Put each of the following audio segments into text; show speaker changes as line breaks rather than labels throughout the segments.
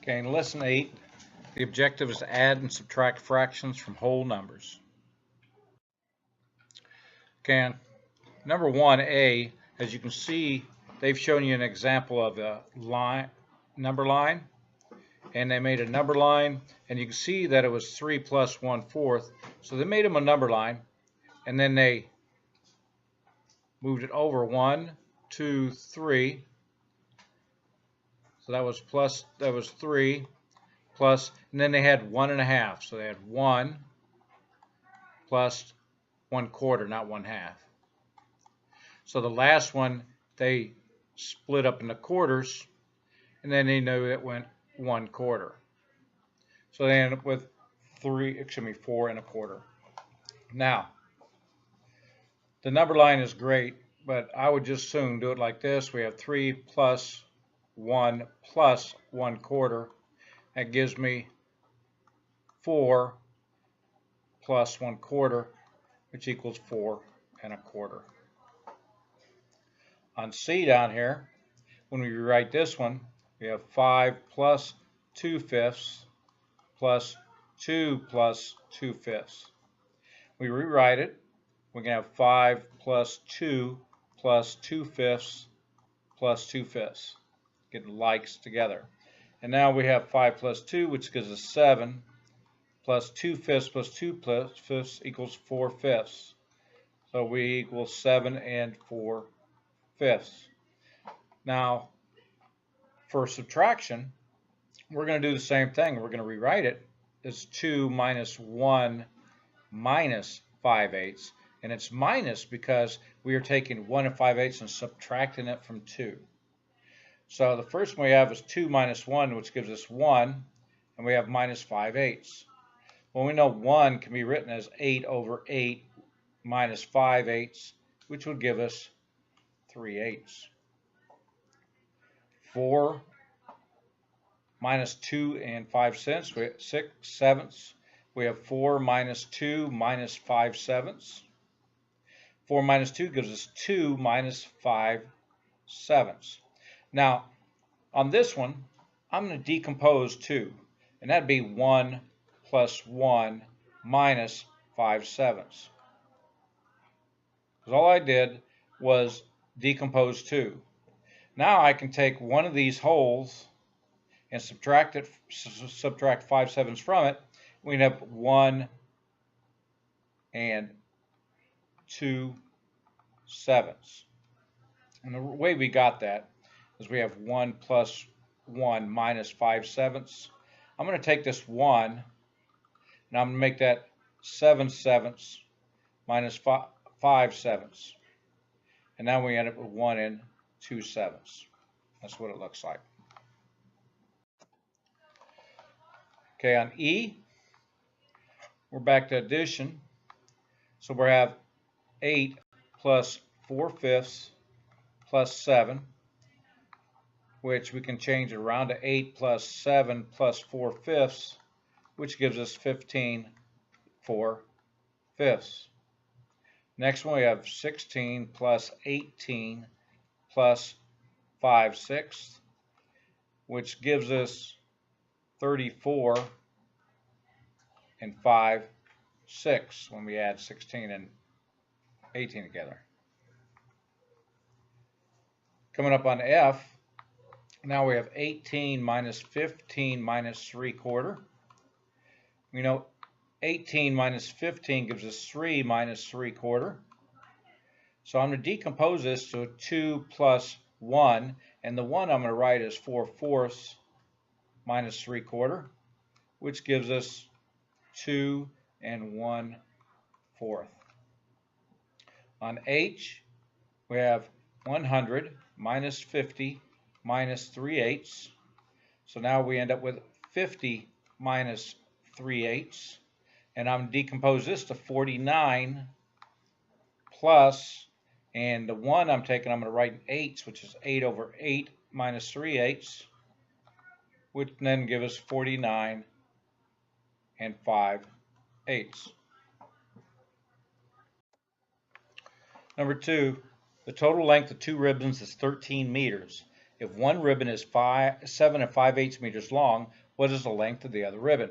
Okay, in lesson 8, the objective is to add and subtract fractions from whole numbers. Okay, number 1A, as you can see, they've shown you an example of a number line, and they made a number line, and you can see that it was 3 plus 1/4, so they made them a number line, and then they moved it over 1, 2, 3, so that was 3, plus, and then they had 1 1/2, so they had 1 plus 1/4, not 1/2. So the last one they split up into quarters, and then they know it went 1/4. So they end up with 4 1/4. Now, the number line is great, but I would just soon do it like this. We have 3 plus 1 plus 1/4. That gives me 4 plus 1/4, which equals 4 1/4. On C down here, when we rewrite this one, we have 5 plus 2/5 plus 2 plus 2/5. We rewrite it. We can have 5 plus 2 plus 2/5 plus 2/5. Get the likes together. And now we have 5 plus 2, which gives us 7, plus 2/5 plus 2/5 equals 4/5. So we equal 7 4/5. Now, for subtraction, we're going to do the same thing. We're going to rewrite it as 2 minus 1 minus 5/8. And it's minus because we are taking 1 5/8 and subtracting it from 2. So the first one we have is 2 minus 1, which gives us 1, and we have minus 5/8. Well, we know 1 can be written as 8 over 8 minus 5/8, which would give us 3/8. 4 minus 2 and 5 cents, we have 6/7. We have 4 minus 2 minus 5/7. 4 minus 2 gives us 2 minus 5/7. Now, on this one, I'm going to decompose 2, and that'd be 1 plus 1 minus 5/7. Because all I did was decompose 2. Now I can take one of these wholes and subtract 5/7 from it. We end up 1 and 2/7. And the way we got that is we have 1 plus 1 minus 5/7. I'm going to take this 1, and I'm going to make that 7/7 minus 5/7. And now we end up with 1 and 2/7. That's what it looks like. Okay, on E, we're back to addition. So we have 8 plus 4/5 plus 7, which we can change it around to 8 plus 7 plus 4/5, which gives us 15 4/5. Next one we have 16 plus 18 plus 5/6, which gives us 34 5/6 when we add 16 and 18 together. Coming up on F, now we have 18 minus 15 minus 3/4. We know 18 minus 15 gives us 3 minus 3/4. So I'm going to decompose this to 2 plus 1, and the 1 I'm going to write as 4/4 minus 3/4, which gives us 2 and 1/4. On H, we have 100 minus 50 minus 3/8. So now we end up with 50 minus 3/8. And I'm going to decompose this to 49 plus, and the 1 I'm taking, I'm going to write in 8s, which is 8 over 8 minus 3/8, which then gives us 49 and 5/8. Number 2, the total length of 2 ribbons is 13 meters. If one ribbon is 7 5/8 meters long, what is the length of the other ribbon?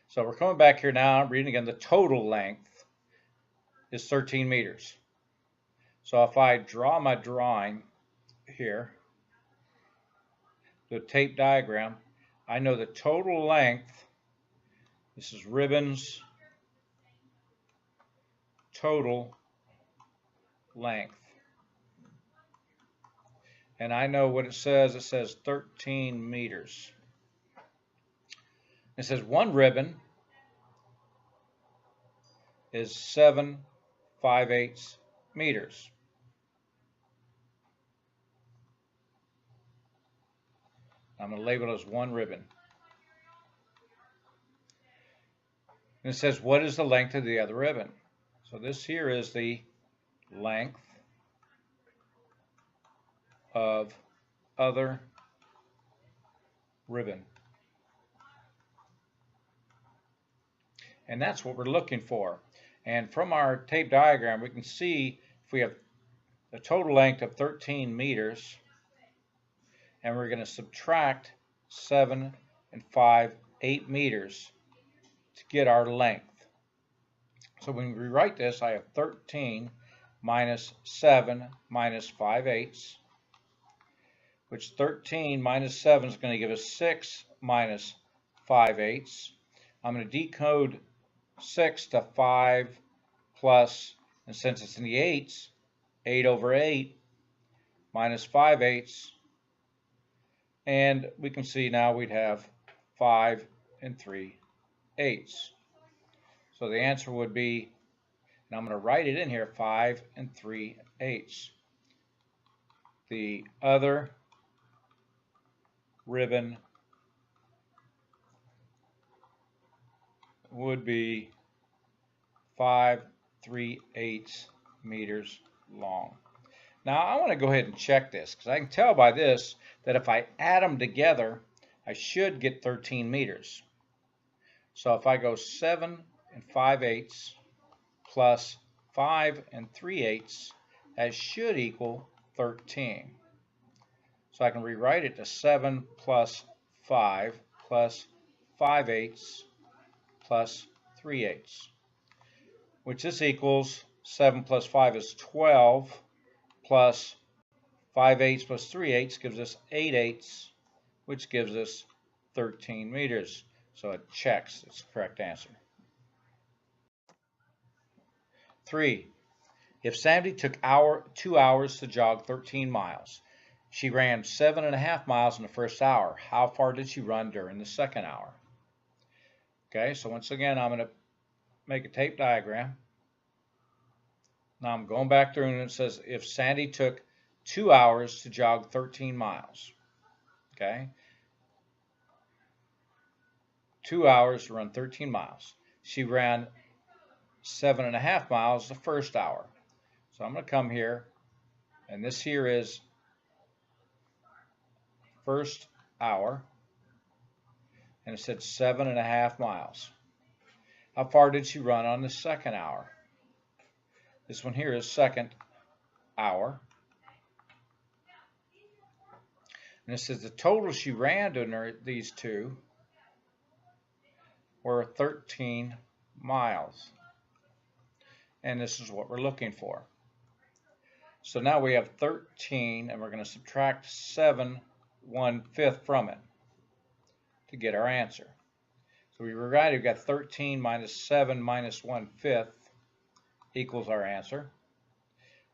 So we're coming back here now, reading again, the total length is 13 meters. So if I draw my drawing here, the tape diagram, I know the total length, this is ribbons, total length. And I know what it says 13 meters. It says one ribbon is 7 5/8 meters. I'm going to label it as one ribbon. And it says, what is the length of the other ribbon? So this here is the length of other ribbon. And that's what we're looking for. And from our tape diagram, we can see if we have a total length of 13 meters, and we're going to subtract 7 5/8 meters to get our length. So when we write this, I have 13 minus 7 minus 5/8, which 13 minus 7 is going to give us 6 minus 5/8. I'm going to decode 6 to 5 plus, and since it's in the eights, 8 over 8 minus 5/8. And we can see now we'd have 5 3/8. So the answer would be, and I'm going to write it in here, 5 3/8. The other ribbon would be 5 3/8 meters long. Now I want to go ahead and check this, because I can tell by this that if I add them together, I should get 13 meters. So if I go 7 5/8 plus 5 3/8, that should equal 13. So I can rewrite it to 7 plus 5 plus 5/8 plus 3/8, which this equals 7 plus 5 is 12, plus 5/8 plus 3/8 gives us 8/8, which gives us 13 meters. So it checks. It's the correct answer. 3. If Sandy took 2 hours to jog 13 miles, she ran 7.5 miles in the first hour. How far did she run during the second hour? Okay, so once again, I'm going to make a tape diagram. Now I'm going back through, and it says if Sandy took 2 hours to jog 13 miles. Okay, 2 hours to run 13 miles. She ran 7.5 miles the first hour. So I'm going to come here, and this here is first hour, and it said 7.5 miles. How far did she run on the second hour? This one here is second hour. And it says the total she ran during these two were 13 miles. And this is what we're looking for. So now we have 13, and we're going to subtract 7 1/5 from it to get our answer. So we've got 13 minus 7 minus 1/5 equals our answer.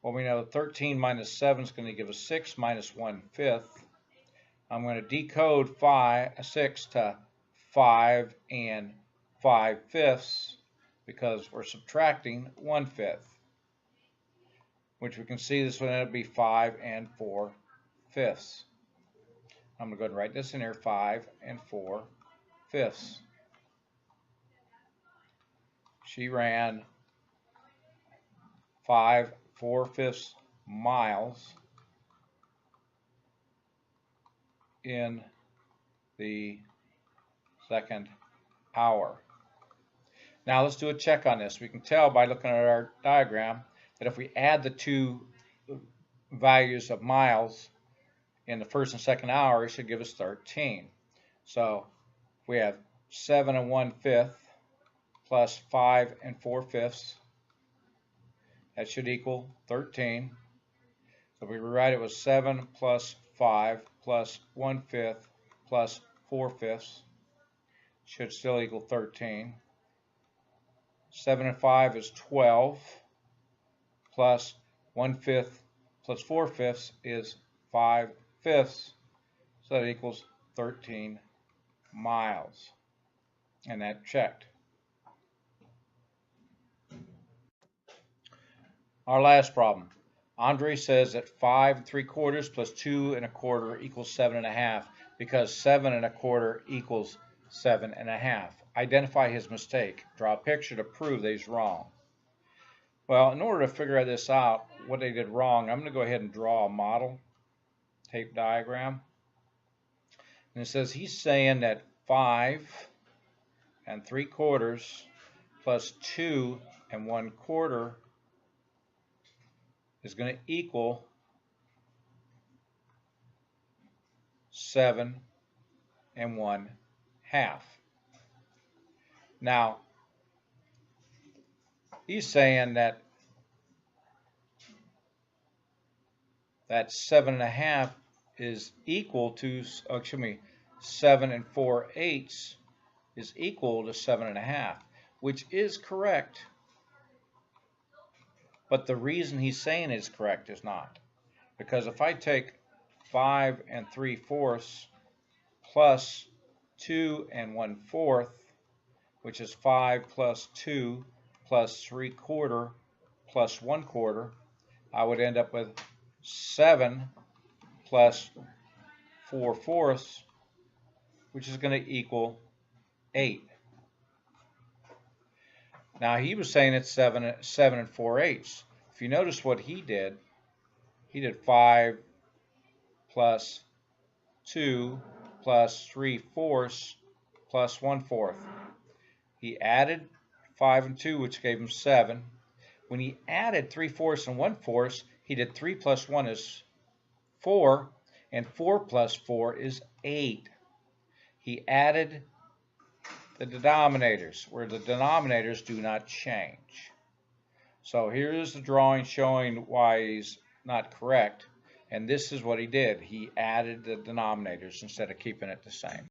Well, we know 13 minus 7 is going to give us 6 minus 1/5. I'm going to decode 6 to 5 5/5 because we're subtracting 1/5, which we can see this would end up be 5 4/5. I'm going to go ahead and write this in here, 5 4/5. She ran 5 4/5 miles in the second hour. Now let's do a check on this. We can tell by looking at our diagram that if we add the two values of miles in the first and second hour, it should give us 13. So we have 7 1/5 plus 5 4/5. That should equal 13. So we rewrite it with 7 plus 5 plus 1/5 plus 4/5 should still equal 13. 7 and 5 is 12 plus 1/5 plus 4/5 is 5/5. So that equals 13 miles. And that checked. Our last problem. Andre says that 5 3/4 plus 2 1/4 equals 7 1/2 because 7 1/4 equals 7 1/2. Identify his mistake. Draw a picture to prove that he's wrong. Well, in order to figure this out, what they did wrong, I'm going to go ahead and draw a model tape diagram. And it says he's saying that 5 3/4 plus 2 1/4 is going to equal 7 1/2. Now, he's saying that 7 1/2 is equal to, 7 4/8 is equal to 7 1/2, which is correct. But the reason he's saying it's correct is not. Because if I take 5 3/4 plus 2 1/4, which is 5 plus 2 plus 3/4 plus 1/4, I would end up with 7 plus 4/4, which is going to equal 8. Now he was saying it's 7 4/8. If you notice what he did 5 plus 2 plus 3/4 plus 1/4. He added 5 and 2, which gave him 7. When he added 3/4 and 1/4, he did 3 plus 1 is 4, and 4 plus 4 is 8. He added the denominators, where the denominators do not change. So here's the drawing showing why he's not correct, and this is what he did. He added the denominators instead of keeping it the same.